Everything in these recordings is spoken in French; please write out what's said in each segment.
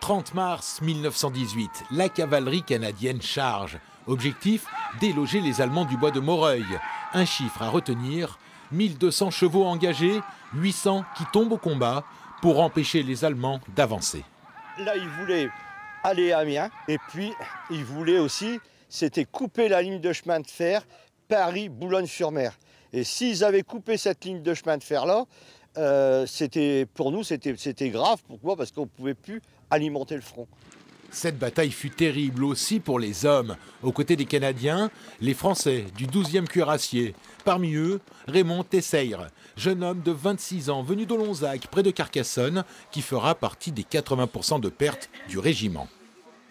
30 mars 1918, la cavalerie canadienne charge. Objectif, déloger les Allemands du bois de Moreuil. Un chiffre à retenir, 1200 chevaux engagés, 800 qui tombent au combat pour empêcher les Allemands d'avancer. Là, ils voulaient aller à Amiens et puis ils voulaient aussi, c'était couper la ligne de chemin de fer Paris-Boulogne-sur-Mer. Et s'ils avaient coupé cette ligne de chemin de fer-là, pour nous, c'était grave. Pourquoi? Parce qu'on ne pouvait plus alimenter le front. Cette bataille fut terrible aussi pour les hommes. Aux côtés des Canadiens, les Français du 12e cuirassier. Parmi eux, Raymond Tesseyre, jeune homme de 26 ans venu d'Olonzac, près de Carcassonne, qui fera partie des 80% de pertes du régiment.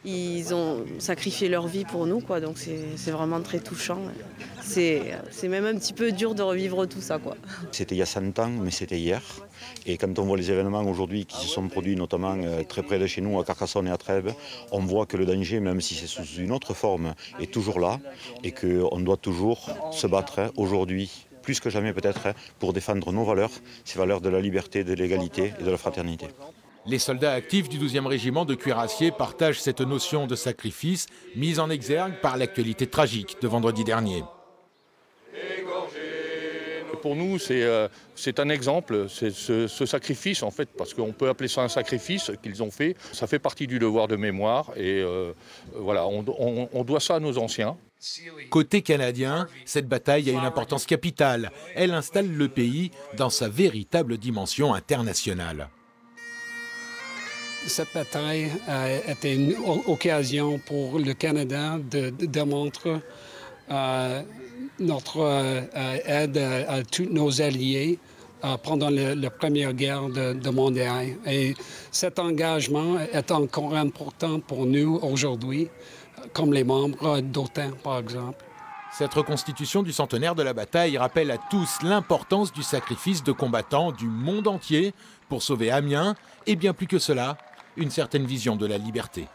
Ils ont sacrifié leur vie pour nous, quoi, donc c'est vraiment très touchant. C'est même un petit peu dur de revivre tout ça, quoi. C'était il y a 100 ans, mais c'était hier. Et quand on voit les événements aujourd'hui qui se sont produits, notamment très près de chez nous, à Carcassonne et à Trèbes, on voit que le danger, même si c'est sous une autre forme, est toujours là et qu'on doit toujours se battre aujourd'hui, plus que jamais peut-être, pour défendre nos valeurs, ces valeurs de la liberté, de l'égalité et de la fraternité. Les soldats actifs du 12e régiment de cuirassiers partagent cette notion de sacrifice mise en exergue par l'actualité tragique de vendredi dernier. Pour nous, c'est un exemple, ce sacrifice en fait, parce qu'on peut appeler ça un sacrifice qu'ils ont fait. Ça fait partie du devoir de mémoire et voilà, on doit ça à nos anciens. Côté canadien, cette bataille a une importance capitale. Elle installe le pays dans sa véritable dimension internationale. Cette bataille était une occasion pour le Canada de démontrer notre aide à tous nos alliés pendant la Première Guerre mondiale. Et cet engagement est encore important pour nous aujourd'hui, comme les membres d'OTAN, par exemple. Cette reconstitution du centenaire de la bataille rappelle à tous l'importance du sacrifice de combattants du monde entier pour sauver Amiens et bien plus que cela, une certaine vision de la liberté.